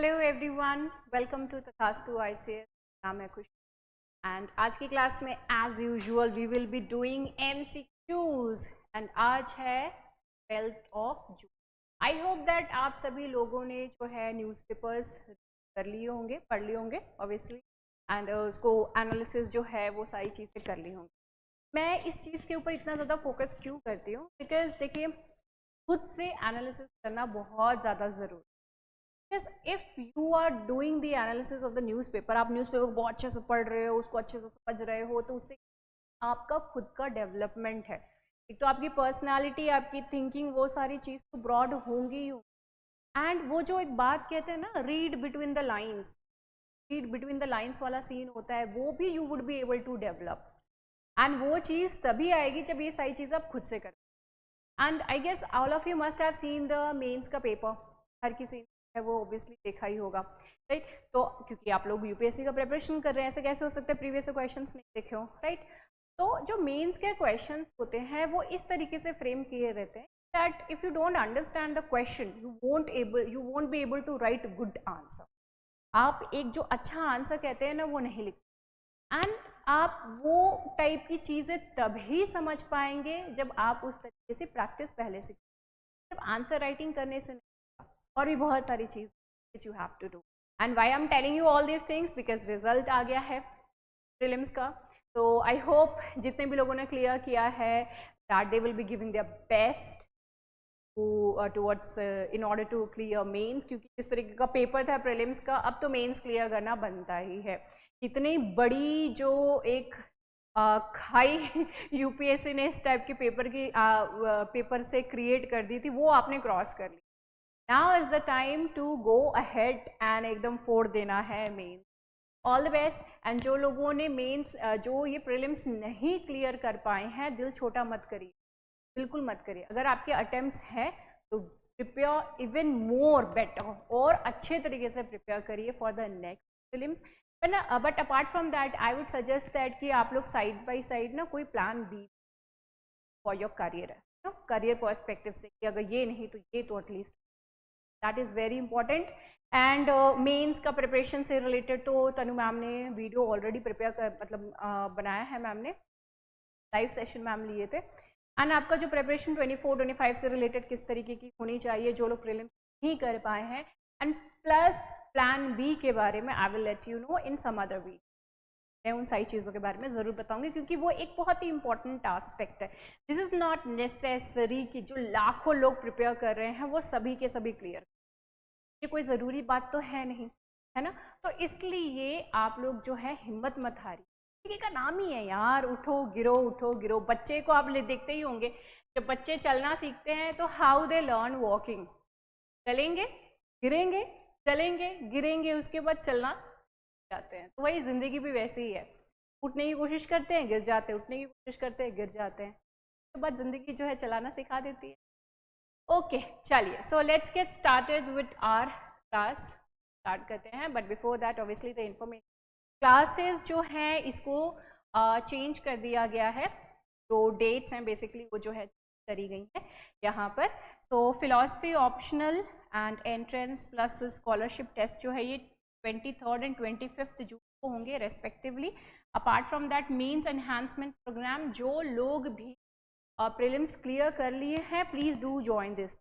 Hello everyone, welcome to तथास्तु ICS। नाम है खुशी एंड आज की क्लास में as usual we will be doing MCQs and आज है 12th of June. I hope that आप सभी लोगों ने जो है न्यूज़पेपर्स कर लिए होंगे, पढ़ लिए होंगे ऑब्वियसली, एंड उसको एनालिसिस जो है वो सारी चीज़ें कर ली होंगी। मैं इस चीज़ के ऊपर इतना ज़्यादा फोकस क्यों करती हूँ, बिकॉज देखिए खुद से एनालिसिस करना बहुत ज़्यादा ज़रूरी। Yes, if you are doing the analysis of the newspaper, आप न्यूज़पेपर को बहुत अच्छे से पढ़ रहे हो, उसको अच्छे से समझ रहे हो, तो उससे आपका खुद का डेवलपमेंट है। एक तो आपकी पर्सनालिटी, आपकी थिंकिंग, वो सारी चीज़ तो ब्रॉड होंगी ही। एंड वो जो एक बात कहते हैं ना, read between the lines, read between the lines वाला सीन होता है, वो भी you would be able to develop. And वो चीज़ तभी आएगी जब ये सारी चीज़ आप खुद से करें। And I guess all of you must have seen the mains का पेपर, हर किसी है वो ऑब्वियसली देखा ही होगा, राइट। तो क्योंकि आप लोग यूपीएससी का प्रिपरेशन कर रहे हैं, ऐसे कैसे हो सकता है प्रीवियस क्वेश्चंस नहीं देखे हो, राइट। तो जो मेंस के क्वेश्चंस होते हैं वो इस तरीके से फ्रेम किए रहते हैं that if you don't understand the question you won't be able to write good answer. आप एक जो अच्छा आंसर कहते हैं ना वो नहीं लिखते, एंड आप वो टाइप की चीज़ें तभी समझ पाएंगे जब आप उस तरीके से प्रैक्टिस पहले से, सिर्फ आंसर राइटिंग करने से नहीं, और भी बहुत सारी चीज़ which you have to do. And why I'm telling you all these things, because result आ गया है प्रीलिम्स का। तो आई होप जितने भी लोगों ने क्लियर किया है that they will be giving their best towards in order to clear mains, क्योंकि जिस तरीके का पेपर था प्रीलिम्स का, अब तो मेंस क्लियर करना बनता ही है। इतनी बड़ी जो एक खाई यूपीएससी ने इस टाइप के पेपर की पेपर से क्रिएट कर दी थी, वो आपने क्रॉस कर ली। Now is the time to go ahead and एकदम फोड़ देना है mains. All the best. And जो लोगों ने मेंस जो ये प्रीलिम्स नहीं क्लियर कर पाए हैं, दिल छोटा मत करिए, बिल्कुल मत करिए। अगर आपके अटेम्प्ट्स हैं तो प्रिपेयर इवन मोर बेटर, और अच्छे तरीके से प्रिपेयर करिए for the next prelims. But apart from that I would suggest that कि आप लोग साइड बाई साइड ना कोई plan B for your career है, करियर पर्सपेक्टिव से, कि अगर ये नहीं तो ये तो at least, that is very important. And mains का प्रिपरेशन से रिलेटेड तो तनु मैम ने वीडियो ऑलरेडी प्रिपेयर कर मतलब बनाया है, मैम ने लाइव सेशन मैम लिए थे। एंड आपका जो प्रिपरेशन 24-25 से रिलेटेड किस तरीके की होनी चाहिए, जो लोग प्रीलिम्स नहीं कर पाए हैं, एंड प्लस प्लान बी के बारे में I will let you know in some other week. मैं उन सारी चीज़ों के बारे में ज़रूर बताऊंगी, क्योंकि वो एक बहुत ही इंपॉर्टेंट आस्पेक्ट है। दिस इज़ नॉट नेसेसरी कि जो लाखों लोग प्रिपेयर कर रहे हैं वो सभी के सभी क्लियर, ये कोई ज़रूरी बात तो है नहीं, है ना। तो इसलिए आप लोग जो है हिम्मत मत हारिए, ठीक है, नाम ही है यार, उठो गिरो उठो गिरो। बच्चे को आप देखते ही होंगे, जब बच्चे चलना सीखते हैं तो हाउ दे लर्न वॉकिंग, चलेंगे गिरेंगे, चलेंगे गिरेंगे, उसके बाद चलना जाते हैं। तो वही ज़िंदगी भी वैसे ही है, उठने की कोशिश करते हैं गिर जाते हैं, उठने की कोशिश करते हैं गिर जाते हैं, तो बाद ज़िंदगी जो है चलाना सिखा देती है। ओके चलिए, so let's get started with our class, start करते हैं। But before that obviously the information, classes जो हैं इसको चेंज कर दिया गया है, जो डेट्स हैं बेसिकली वो जो है करी गई है यहाँ पर। So philosophy optional and entrance plus scholarship test जो है ये 23rd एंड 25th जून को होंगे respectively. Apart from that means enhancement programme, जो लोग भी प्रीलिम्स क्लियर कर लिए हैं please do join this.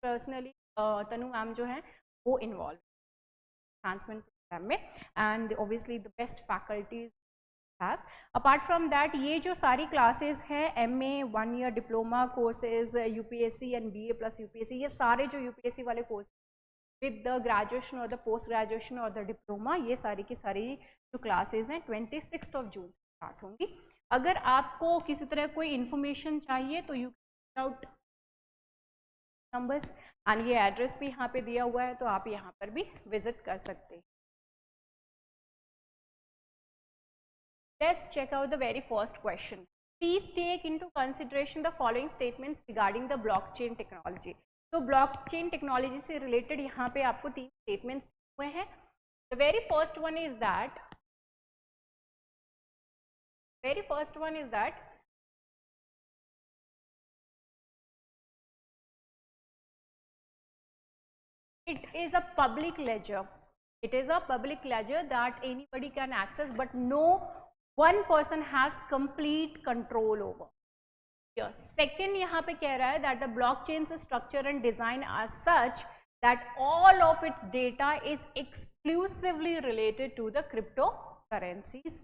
Personally Tanu ma'am जो है वो इन्वॉल्व एनहांसमेंट प्रोग्राम में, and obviously the best faculties have. Apart from that ये जो सारी क्लासेस हैं MA 1 year diploma courses, UPSC and BA plus UPSC, ये सारे जो यूपीएससी वाले कोर्स विद द ग्रेजुएशन और द पोस्ट ग्रेजुएशन और द डिप्लोमा, ये सारी की सारी जो क्लासेस हैं 26 जून से स्टार्ट होंगी। अगर आपको किसी तरह कोई इन्फॉर्मेशन चाहिए तो यू आउट नंबर्स, एंड ये एड्रेस भी यहाँ पे दिया हुआ है, तो आप यहाँ पर भी विजिट कर सकते हैं। Let's check out the very first question. Please take into consideration the following statements regarding the blockchain technology. तो blockchain technology से related यहाँ पे आपको 3 statements हुए हैं. The very first one is that it is a public ledger. It is a public ledger that anybody can access, but no one person has complete control over. Yes. Second, यहाँ पे कह रहा है that the blockchain's structure and design are such that all of its data is exclusively related to the cryptocurrencies.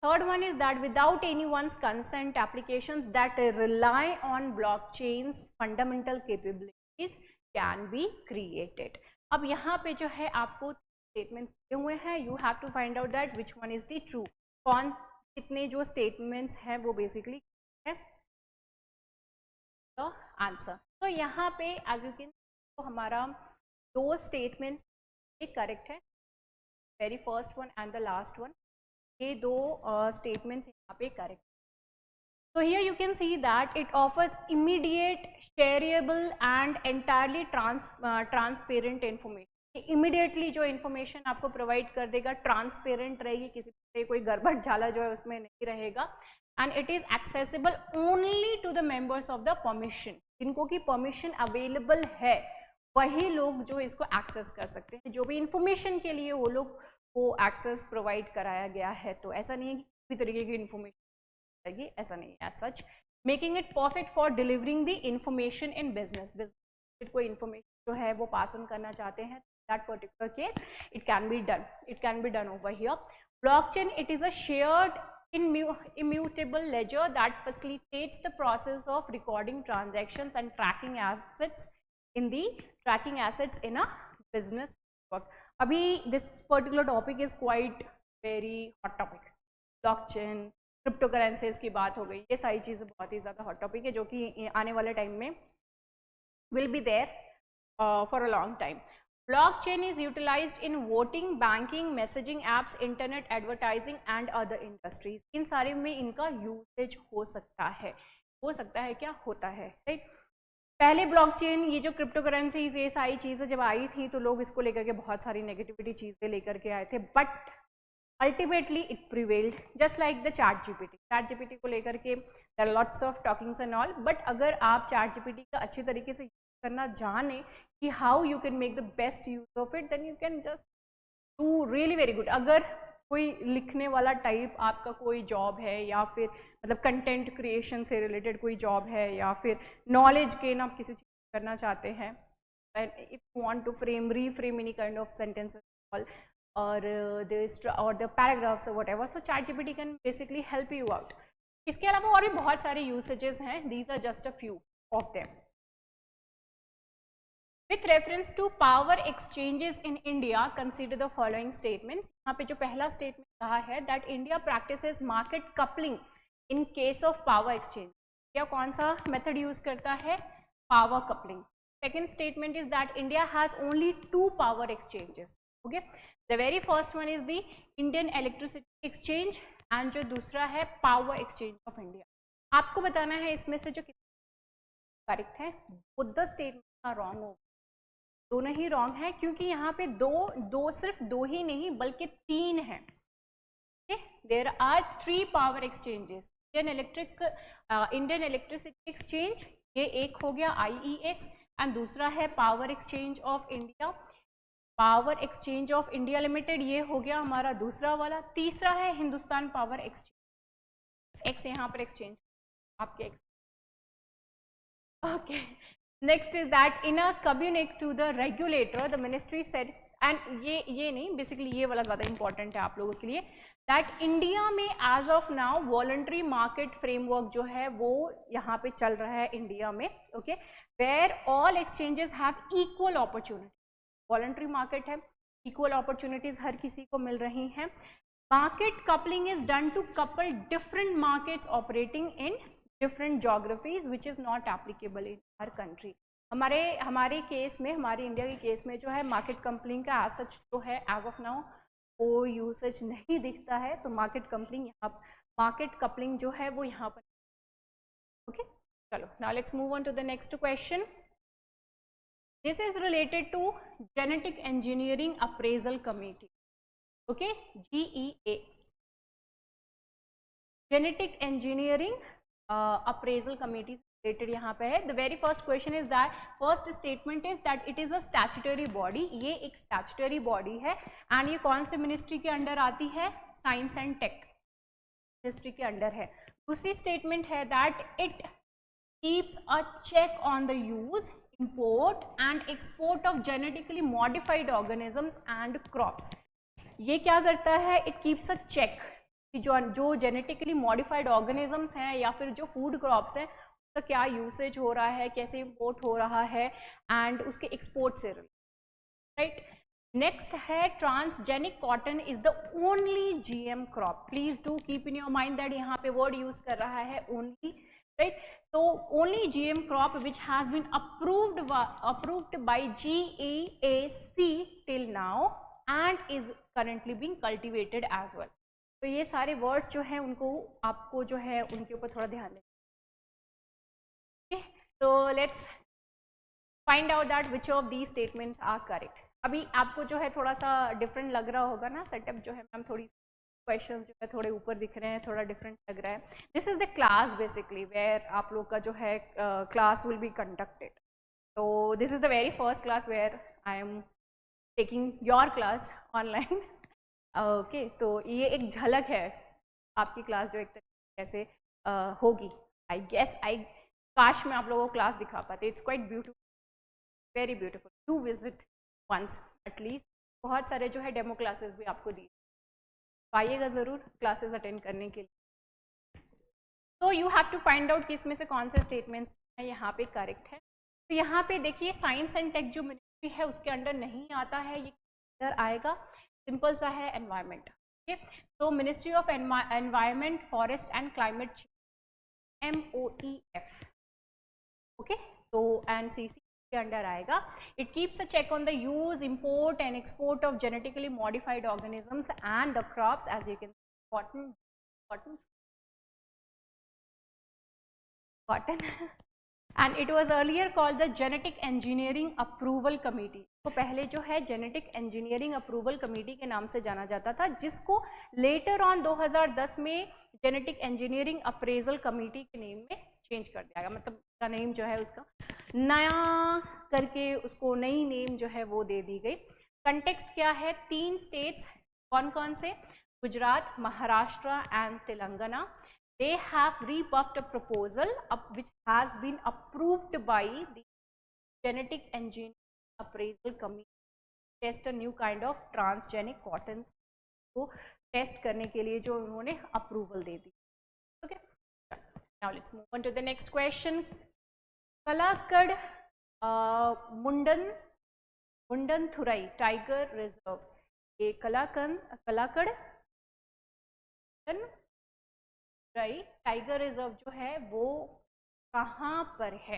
Third one is that without anyone's consent, applications that rely on blockchain's fundamental capabilities can be created. अब यहाँ पे जो है आपको statements दिए हुए हैं, you have to find out that which one is the true. कौन कितने जो स्टेटमेंट्स हैं वो बेसिकली है द आंसर. तो यहाँ पे एज यू कैन तो हमारा दो स्टेटमेंट्स एक करेक्ट है, very first one and the last one, ये दो स्टेटमेंट्स यहाँ पे correct. So here you can see that it offers immediate, shareable and entirely transparent information. Immediately जो information आपको provide कर देगा transparent रहेगी, किसी से कोई गड़बड़ झाला जो है उसमें नहीं रहेगा. And it is accessible only to the members of the permission. जिनको की permission available है वही लोग जो इसको access कर सकते हैं. जो भी information के लिए वो लोग को access provide कराया गया है, तो ऐसा नहीं है कि किसी तरीके की information ऐसा नहीं है. Such making it perfect for delivering the information in business. कोई इंफॉर्मेशन जो है वो पास ऑन करना चाहते हैं, that particular case it can be done over here. Blockchain it is a shared immutable ledger that facilitates the process of recording transactions and tracking assets in a business network. अभी this particular topic is quite very hot topic. Blockchain, crypto currencies की बात हो गई, ये सारी चीज़ें बहुत ही ज़्यादा हॉट टॉपिक है जो कि आने वाले टाइम में will be there for a long time. Blockchain is utilised in voting, banking, messaging apps, internet advertising and other industries. इन सारे में इनका यूसेज हो सकता है क्या होता है, राइट. पहले ब्लॉकचेन ये जो क्रिप्टो करेंसीज ये सारी चीज़ें जब आई थी तो लोग इसको लेकर के बहुत सारी नेगेटिविटी चीज़ें लेकर के आए थे, but ultimately it prevailed, just like the ChatGPT को लेकर के there are lots of talkings and all, but अगर आप ChatGPT का अच्छे तरीके से यूज करना जाने कि how you can make the best use of it, then you can just do really very good. अगर कोई लिखने वाला टाइप आपका कोई जॉब है या फिर मतलब कंटेंट क्रिएशन से रिलेटेड कोई जॉब है या फिर नॉलेज गेन आप किसी चीज़ करना चाहते हैं, and if you want to reframe any kind of sentences all or the paragraphs or whatever, so ChatGPT can basically help you out. इसके अलावा और भी बहुत सारे usages हैं, these are just a few of them. With reference to power exchanges in India, consider the following statements. यहाँ पे जो पहला statement कहा है that India practices market coupling in case of power exchange. या कौन सा method use करता है? Power coupling. Second statement is that India has only 2 power exchanges. Okay, the very first one is the Indian Electricity Exchange and जो दूसरा है Power Exchange of India. आपको बताना है इसमें से जो करेक्ट है. both the statements are wrong हो, दोनों ही रॉन्ग है क्योंकि यहाँ पे सिर्फ दो ही नहीं बल्कि 3 है. There are 3 power exchanges. Indian Electricity Exchange ये एक हो गया IEX एंड दूसरा है Power Exchange of India, power exchange of India limited, ये हो गया हमारा दूसरा वाला. तीसरा है हिंदुस्तान पावर एक्सचेंज. एक्स यहाँ पर एक्सचेंज आपके एक्स. Okay, next is that in a communique to the regulator the ministry said, and ये नहीं बेसिकली ये वाला ज़्यादा इंपॉर्टेंट है आप लोगों के लिए, दैट इंडिया में as of now voluntary market framework जो है वो यहाँ पे चल रहा है इंडिया में. Okay, where all exchanges have equal opportunity. Voluntary market है, इक्वल अपॉर्चुनिटीज हर किसी को मिल रही हैं. Market coupling is done to couple different markets operating in different geographies which is not applicable in हर कंट्री. हमारे केस में, हमारे इंडिया के केस में जो है मार्केट कपलिंग का एज सच जो है एज ऑफ नाउ वो यूसेज नहीं दिखता है. तो मार्केट कपलिंग जो है वो यहाँ पर. ओके, चलो now let's move on to the next question. This is related to Genetic Engineering Appraisal Committee. Okay, GEA. Genetic Engineering Appraisal Committee related यहाँ पे है। The very first question is that, first statement is that it is a statutory body, ये एक statutory body है and ये कौन से ministry के अंडर आती है, साइंस एंड टेक मिनिस्ट्री के अंडर है। दूसरी स्टेटमेंट है that it keeps a check on the use, import and export of genetically modified organisms and crops। ये क्या करता है, इट कीप्स अ चेक कि जो जेनेटिकली मॉडिफाइड ऑर्गेनिजम्स हैं या फिर जो फूड क्रॉप्स हैं उसका क्या यूसेज हो रहा है, कैसे इंपोर्ट हो रहा है एंड उसके एक्सपोर्ट से, राइट। नेक्स्ट है transgenic cotton is the only GM crop. Please do keep in your mind that यहाँ पे वर्ड यूज कर रहा है only, right? So only GM crop which has been approved by GAAC till now and is currently being cultivated as well। तो ये सारे words जो हैं उनको आपको जो है उनके ऊपर थोड़ा ध्यान देना। Okay, so let's find out that which of these statements are correct। अभी आपको जो है थोड़ा सा डिफरेंट लग रहा होगा ना, सेटअप जो है मैम थोड़ी क्वेश्चंस जो है थोड़े ऊपर दिख रहे हैं, थोड़ा डिफरेंट लग रहा है। This is the class basically where आप लोग का जो है क्लास विल बी कंडक्टेड। तो this is the very first class where I am taking your class online. Okay, तो ये एक झलक है आपकी क्लास जो एक तरीके से होगी। आई गेस काश मैं आप लोगों को क्लास दिखा पाते। It's quite beautiful, very beautiful, to visit once at least. बहुत सारे जो है डेमो क्लासेस भी आपको दी, आइएगा ज़रूर क्लासेस अटेंड करने के लिए। तो you have to find out कि इसमें से कौन से स्टेटमेंट्स हैं यहाँ पे करेक्ट है। तो यहाँ पे देखिए साइंस एंड टेक जो मिनिस्ट्री है उसके अंडर नहीं आता है, ये अंदर आएगा, सिंपल सा है एनवायरमेंट। ओके, तो ministry of environment forest and climate change, MOEF। Okay, तो एनसीसी के अंडर आएगा। It keeps a check on the use, import and export of genetically modified organisms and the crops as you can cotton and it was earlier called the genetic engineering approval committee। तो पहले जो है genetic engineering approval committee के नाम से जाना जाता था, जिसको लेटर ऑन 2010 में जेनेटिक इंजीनियरिंग अप्रेजल कमेटी के नेम में चेंज कर दिया गया। मतलब उसका नेम जो है उसका नया करके उसको नई नेम जो है वो दे दी गई। कंटेक्स्ट क्या है, 3 स्टेट्स कौन कौन से, Gujarat, Maharashtra and Telangana. They have rebuffed a proposal which has been approved by the Genetic Engineering Appraisal Committee to test a new kind of transgenic cottons को टेस्ट करने के लिए जो उन्होंने अप्रूवल दे दी। Okay, now let's move on to the next question. Kalakad Mundanthurai tiger reserve, ये Kalakad tiger reserve जो है वो कहाँ पर है।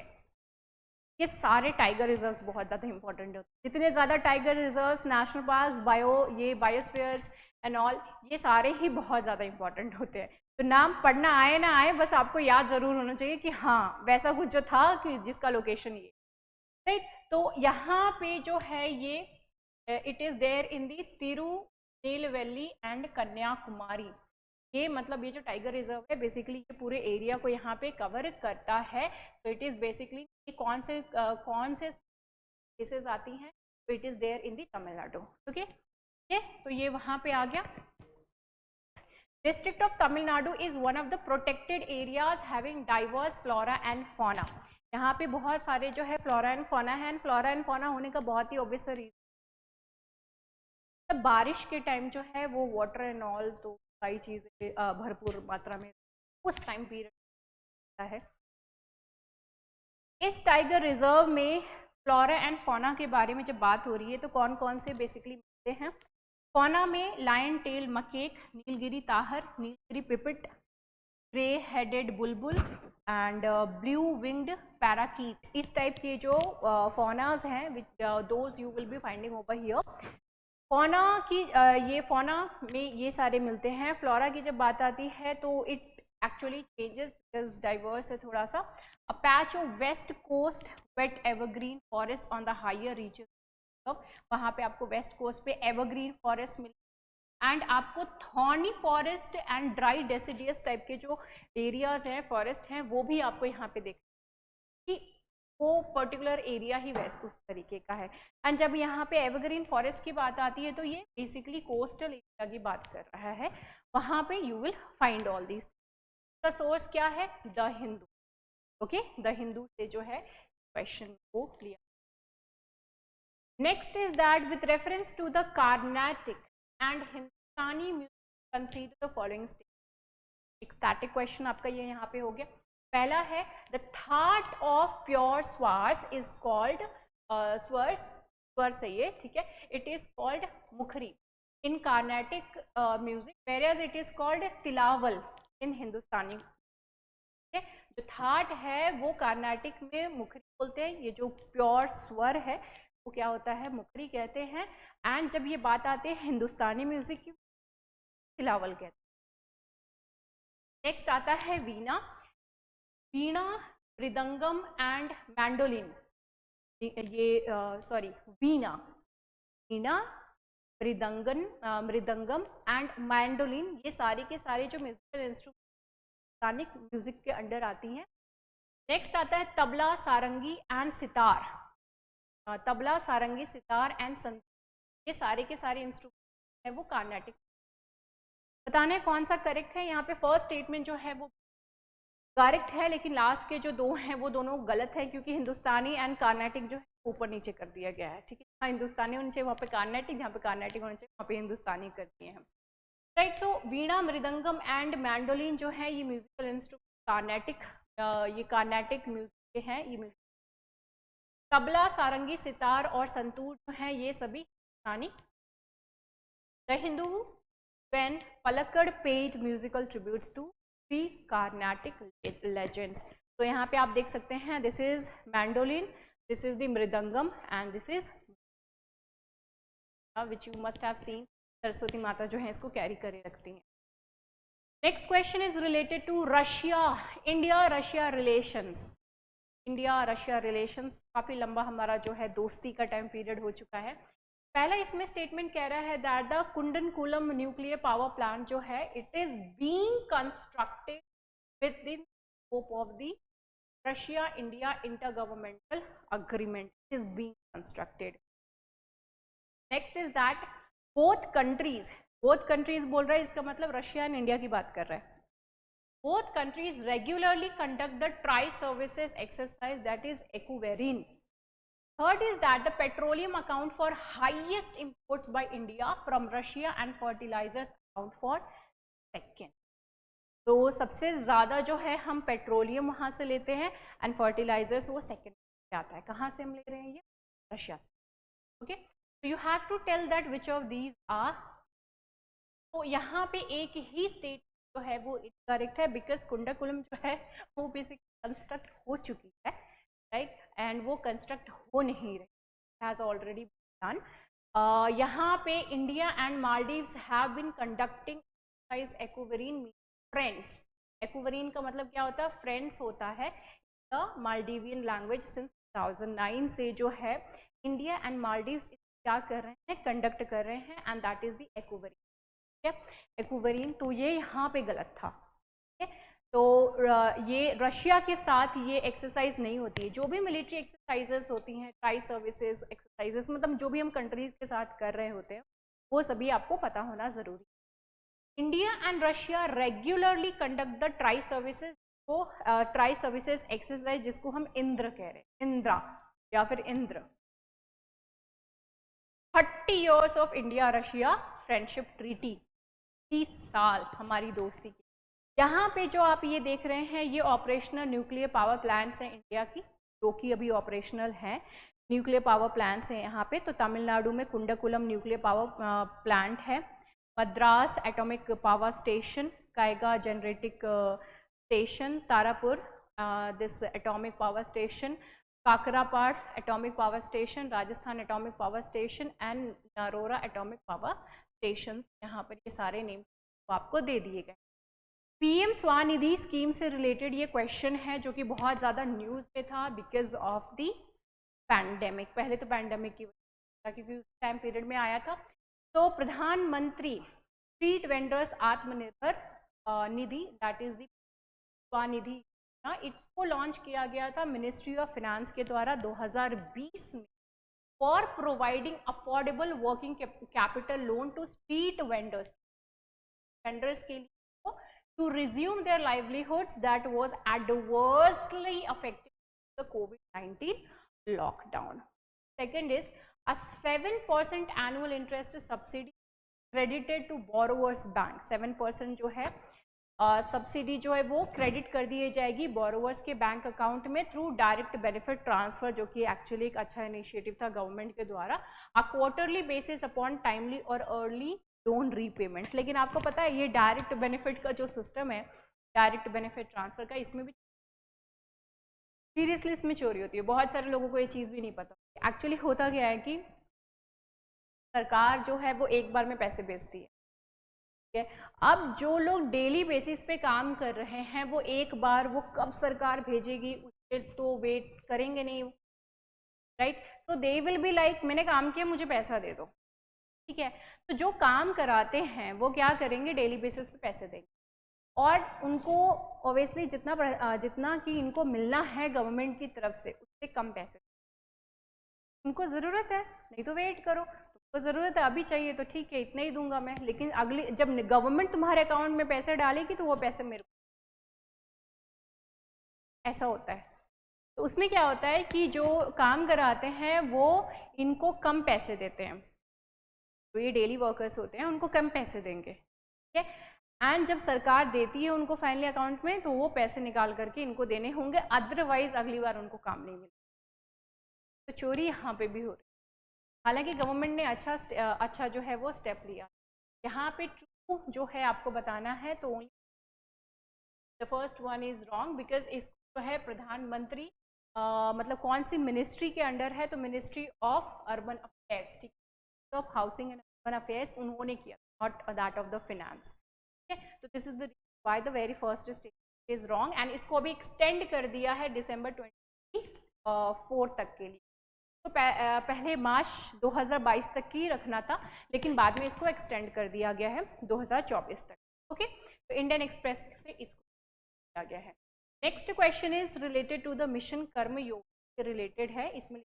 ये सारे टाइगर रिजर्व्स बहुत ज़्यादा इंपॉर्टेंट होते हैं, जितने ज़्यादा tiger reserves, national parks, biospheres and all, ये सारे ही बहुत ज़्यादा इंपॉर्टेंट होते हैं। तो नाम पढ़ना आए ना आए, बस आपको याद ज़रूर होना चाहिए कि हाँ वैसा कुछ जो था कि जिसका लोकेशन ये, राइट। तो यहाँ पे जो है ये it is there in the Tirunelveli and Kanyakumari. ये मतलब ये जो टाइगर रिजर्व है बेसिकली ये पूरे एरिया को यहाँ पे कवर करता है। सो इट इज़ बेसिकली कौन से केसेस आती हैं, तो it is there in the Tamil Nadu. Okay, तो ये वहाँ पे आ गया। District of Tamil Nadu is one of the protected areas having diverse flora and fauna. यहाँ पे बहुत सारे जो है फ्लोरा एंड फौना है, एंड फ्लोरा एंड फौना होने का बहुत ही ऑब्वियस रीजन, बारिश के टाइम जो है वो वाटर एंड ऑल तो सारी चीज़ें भरपूर मात्रा में उस टाइम पीरियड है। इस टाइगर रिजर्व में फ्लोरा एंड फौना के बारे में जब बात हो रही है तो कौन कौन से बेसिकली मिलते हैं। फौना में lion tail macaque, Nilgiri tahr, Nilgiri pipit, grey headed bulbul and blue winged parakeet. इस टाइप के जो फौनाज हैं which those you will be finding over here. Fauna की ये फौना में ये सारे मिलते हैं। फ्लोरा की जब बात आती है तो it actually changes because diverse है थोड़ा सा। A patch of west coast wet evergreen forest on the higher reaches, वहाँ पे आपको वेस्ट कोस्ट पे एवरग्रीन फॉरेस्ट मिले एंड आपको thorny forest and dry deciduous type के जो एरियाज हैं फॉरेस्ट हैं वो भी आपको यहाँ पे देख। कि वो पर्टिकुलर एरिया ही वैसे उस तरीके का है। एंड जब यहाँ पे एवरग्रीन फॉरेस्ट की बात आती है तो ये बेसिकली कोस्टल एरिया की बात कर रहा है, वहाँ पे you will find all these. का सोर्स क्या है? The Hindu. Okay, the Hindu से जो है क्वेश्चन को लिया। Next is that with reference to the Carnatic and Hindustani music consider the following state. एक स्टैटिक क्वेश्चन आपका ये यहाँ पे हो गया। पहला है the thaat of pure swaras is called swar से ये, ठीक है, it is called Mukhari in Carnatic music, various it is called तिलावल इन हिंदुस्तानी। जो थाट है वो कार्नेटिक में मुखरी बोलते हैं, ये जो प्योर स्वर है वो क्या होता है? मुखरी कहते हैं। एंड जब ये बात आती है हिंदुस्तानी म्यूजिक की, तिलावल कहते हैं। नेक्स्ट आता है वीणा। वीणा, मृदंगम एंड मैंडोलिन, ये sorry veena, veena, mridangam and mandolin, ये सारे के सारे जो म्यूजिकल इंस्ट्रूमेंट म्यूजिक के अंडर आती हैं। नेक्स्ट आता है तबला, सारंगी एंड सितार। तबला, सारंगी, सितार एंड संतूर, ये सारे के सारे इंस्ट्रूमेंट है वो कार्नेटिक। बताना है कौन सा करेक्ट है। यहाँ पे फर्स्ट स्टेटमेंट जो है वो करेक्ट है, लेकिन लास्ट के जो दो हैं वो दोनों गलत है, क्योंकि हिंदुस्तानी एंड कार्नेटिक जो है ऊपर नीचे कर दिया गया है, ठीक है। हाँ, हिंदुस्तानी होना चाहिए वहाँ पे कार्नेटिक, जहाँ पे कार्नेटिक होना चाहिए वहाँ पे हिंदुस्तानी कर दिए हैं, right. So Veena, mridangam and mandolin जो है ये म्यूजिकल इंस्ट्रूमेंट कार्नेटिक, ये कार्नेटिक म्यूजिक के हैं। ये म्यूजिक तबला, सारंगी, सितार और संतूर जो है ये सभी Hindustani. The Hindu when Palakkad paid musical tributes to the Carnatic legends. तो यहाँ पे आप देख सकते हैं this is mandolin, this is the mridangam and this is which you must have seen, Saraswati माता जो है इसको कैरी करे रखती हैं। Next question is related to Russia, India Russia relations. India Russia relations काफ़ी लंबा हमारा जो है दोस्ती का टाइम पीरियड हो चुका है। पहला इसमें स्टेटमेंट कह रहा है that the Kudankulam nuclear power plant जो है it is being constructed within scope of the Russia India intergovernmental agreement, is being constructed. Next is that both countries बोल रहा है, इसका मतलब रशिया एंड इंडिया की बात कर रहा है। Both countries regularly conduct the tri services exercise that is Ekuverin. Third is that the petroleum account for highest imports by India from Russia and fertilizers account for second. तो सबसे ज़्यादा जो है हम पेट्रोलियम वहाँ से लेते हैं एंड फर्टिलाइजर्स वो सेकेंड पे आता है। कहाँ से हम ले रहे हैं? ये रशिया से। ओके, तो you have to tell that which of these are. तो यहाँ पे एक ही स्टेट जो है वो करेक्ट है, बिकॉज कुंडकुलम जो है वो बेसिकली कंस्ट्रक्ट हो चुकी है, राइट, एंड वो कंस्ट्रक्ट हो नहीं रही, हैज़ ऑलरेडी डन। यहाँ पे India and Maldives have been conducting exercise Ekuverin friends. Ekuverin का मतलब क्या होता है? फ्रेंड्स होता है। द मालदीवियन लैंग्वेज सिंस 2009 से जो है इंडिया एंड मालदीव्स क्या कर रहे हैं? कंडक्ट कर रहे हैं, and that is the Ekuverin, ठीक है, एक्वेरिन। तो ये यहाँ पे गलत था, ठीक है। तो ये रशिया के साथ ये एक्सरसाइज नहीं होती है। जो भी मिलिट्री एक्सरसाइजेस होती हैं, ट्राई सर्विसेज एक्सरसाइजेस, मतलब जो भी हम कंट्रीज के साथ कर रहे होते हैं वो सभी आपको पता होना ज़रूरी है। India and Russia regularly conduct the tri services, को ट्राई सर्विसेज एक्सरसाइज जिसको हम इंद्र कह रहे हैं, इंद्रा या फिर Indra. 30 years of India Russia friendship treaty, 30 साल हमारी दोस्ती की। यहाँ पे जो आप ये देख रहे हैं ये ऑपरेशनल न्यूक्लियर पावर प्लांट्स हैं इंडिया की, जो कि अभी ऑपरेशनल हैं। न्यूक्लियर पावर प्लांट्स हैं यहाँ पे। तो तमिलनाडु में कुंडकुलम न्यूक्लियर पावर प्लांट है, Madras atomic power station, Kaiga generating station, Tarapur this atomic power station, Kakrapar atomic power station, Rajasthan atomic power station and Narora atomic power station. यहाँ पर ये सारे नेम आपको दे दिए गए। पीएम स्वानिधि स्कीम से रिलेटेड ये क्वेश्चन है जो कि बहुत ज़्यादा न्यूज़ में था बिकॉज ऑफ द पैंडेमिक। पहले तो पैंडेमिक की वजह से, क्योंकि उस टाइम पीरियड में आया था। तो प्रधानमंत्री street vendors Atmanirbhar Nidhi, that is the Svanidhi, योजना, इसको लॉन्च किया गया था मिनिस्ट्री ऑफ फाइनेंस के द्वारा 2020 में for providing affordable working capital loan to street vendors के लिए to resume their livelihoods that was adversely affected by the COVID-19 lockdown. Second is a 7% annual interest subsidy credited to borrowers bank. 7% जो है subsidy जो है वो credit कर दी जाएगी borrowers के बैंक अकाउंट में थ्रू डायरेक्ट बेनिफिट ट्रांसफर, जो कि एक्चुअली एक अच्छा इनिशिएटिव था गवर्नमेंट के द्वारा, अ क्वार्टरली बेसिस अपॉन टाइमली और अर्ली लोन रीपेमेंट। लेकिन आपको पता है ये डायरेक्ट बेनिफिट का जो सिस्टम है, डायरेक्ट बेनिफिट ट्रांसफर का, इसमें भी सीरियसली इसमें चोरी होती है। बहुत सारे लोगों को ये चीज़ भी नहीं पता। एक्चुअली होता क्या है कि सरकार जो है वो एक बार में पैसे भेजती है, ठीक है। अब जो लोग डेली बेसिस पे काम कर रहे हैं वो एक बार वो कब सरकार भेजेगी उसके तो वेट करेंगे नहीं, right. So they will be like मैंने काम किया मुझे पैसा दे दो, ठीक है। तो जो काम कराते हैं वो क्या करेंगे, डेली बेसिस पे पैसे देंगे और उनको ऑब्वियसली जितना कि इनको मिलना है गवर्नमेंट की तरफ से उससे कम पैसे। उनको ज़रूरत है, नहीं तो वेट करो, तुमको ज़रूरत है अभी चाहिए तो ठीक है इतना ही दूंगा मैं, लेकिन अगली जब गवर्नमेंट तुम्हारे अकाउंट में पैसे डालेगी तो वो पैसे मेरे को, ऐसा होता है। तो उसमें क्या होता है कि जो काम कराते हैं वो इनको कम पैसे देते हैं, तो ये डेली वर्कर्स होते हैं उनको कम पैसे देंगे, ठीक है। एंड जब सरकार देती है उनको फाइनली अकाउंट में तो वो पैसे निकाल करके इनको देने होंगे, अदरवाइज अगली बार उनको काम नहीं मिलेगा। तो चोरी यहाँ पे भी हो रही है। हालांकि गवर्नमेंट ने अच्छा जो है वो स्टेप लिया। यहाँ पे ट्रू जो है आपको बताना है, तो only the first one is wrong because इसको जो है प्रधानमंत्री मतलब कौन सी मिनिस्ट्री के अंडर है, तो मिनिस्ट्री ऑफ अर्बन अफेयर्स, ठीक है, of housing and urban affairs उन्होंने किया, not that of the finance, ठीक है। तो this is the why the very first statement is wrong and इसको अभी एक्सटेंड कर दिया है दिसंबर 24 तक के लिए। तो पहले मार्च 2022 तक की रखना था, लेकिन बाद में इसको एक्सटेंड कर दिया गया है 2024 तक, ओके। तो इंडियन एक्सप्रेस से इसको किया गया है। Next question is related to the mission Karmayogi से रिलेटेड है। इसमें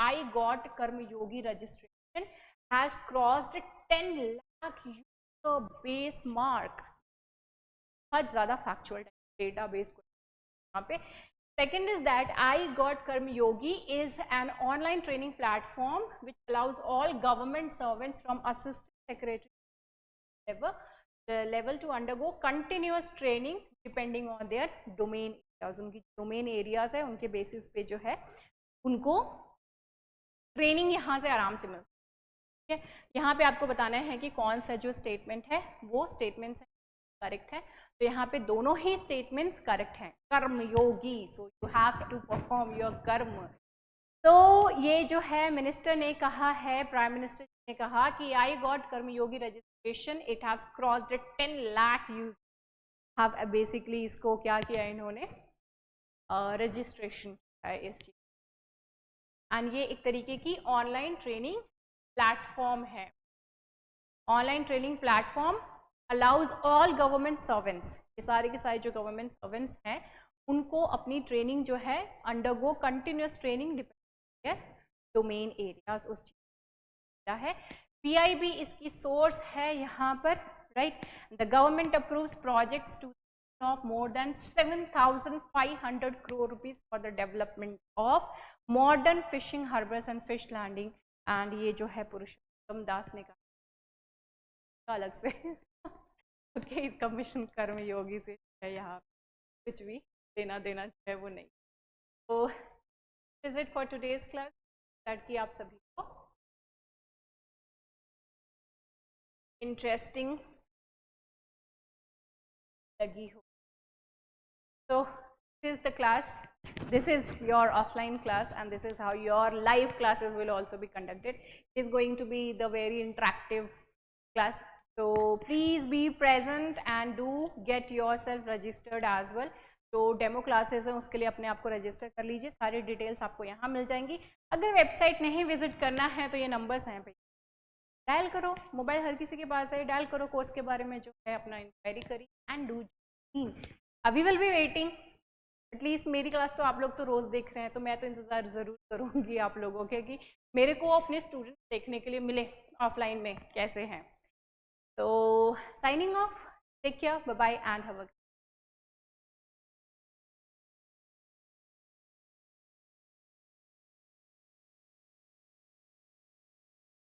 I got Karmayogi registration has crossed 10 lakh user base mark. बहुत ज़्यादा फैक्चुअल डेटा बेस यहाँ पे। Second is that I Got Karmayogi is an online training platform which allows all government servants from assistant secretary level to undergo continuous training depending on their domain areas. उनकी domain areas है उनके basis पे जो है उनको training यहाँ से आराम से मिलती है। यहाँ पे आपको बताना है कि कौन सा जो स्टेटमेंट है वो स्टेटमेंट्स करेक्ट है। तो यहाँ पे दोनों ही स्टेटमेंट्स करेक्ट हैं। Karmayogi, so you have to perform your karma. तो ये जो है मिनिस्टर ने कहा है, प्राइम मिनिस्टर ने कहा कि आई got Karmayogi registration, it has crossed 10 lakh use have basically इसको क्या किया इन्होंने, रजिस्ट्रेशन है इस चीज। एंड ये एक तरीके की ऑनलाइन ट्रेनिंग प्लेटफॉर्म है। Online training platform allows all government servants, ये सारे के सारे जो गवर्नमेंट सर्वेंट्स हैं उनको अपनी ट्रेनिंग जो है undergo continuous training depend domain areas उस चीज है। पीआईबी इसकी सोर्स है यहाँ पर, right. The government approves projects to of more than 7,500 crore rupees for the development of modern fishing harbors and fish landing। and ये जो है पुरुषोत्तम दास ने कहा अलग से ओके, इसका मिशन कर्मयोगी से है, यहाँ कुछ भी देना जो है वो नहीं। तो is it for today's class, that कि आप सभी को इंटरेस्टिंग लगी हो। So this is the class, this is your offline class and this is how your live classes will also be conducted. It is going to be the very interactive class, so please be present and do get yourself registered as well। तो demo classes हैं उसके लिए अपने आप को register कर लीजिए, सारी डिटेल्स आपको यहाँ मिल जाएंगी। अगर वेबसाइट नहीं विजिट करना है तो ये नंबर्स हैं भाई, डायल करो, मोबाइल हर किसी के पास है, डायल करो, कोर्स के बारे में जो है अपना इंक्वायरी करी and do. We will be waiting at least मेरी क्लास तो आप लोग तो रोज़ देख रहे हैं, तो मैं तो इंतज़ार ज़रूर करूँगी आप लोगों के कि मेरे को अपने स्टूडेंट्स देखने के लिए मिले ऑफलाइन में कैसे हैं। तो signing off, take care, bye bye and have a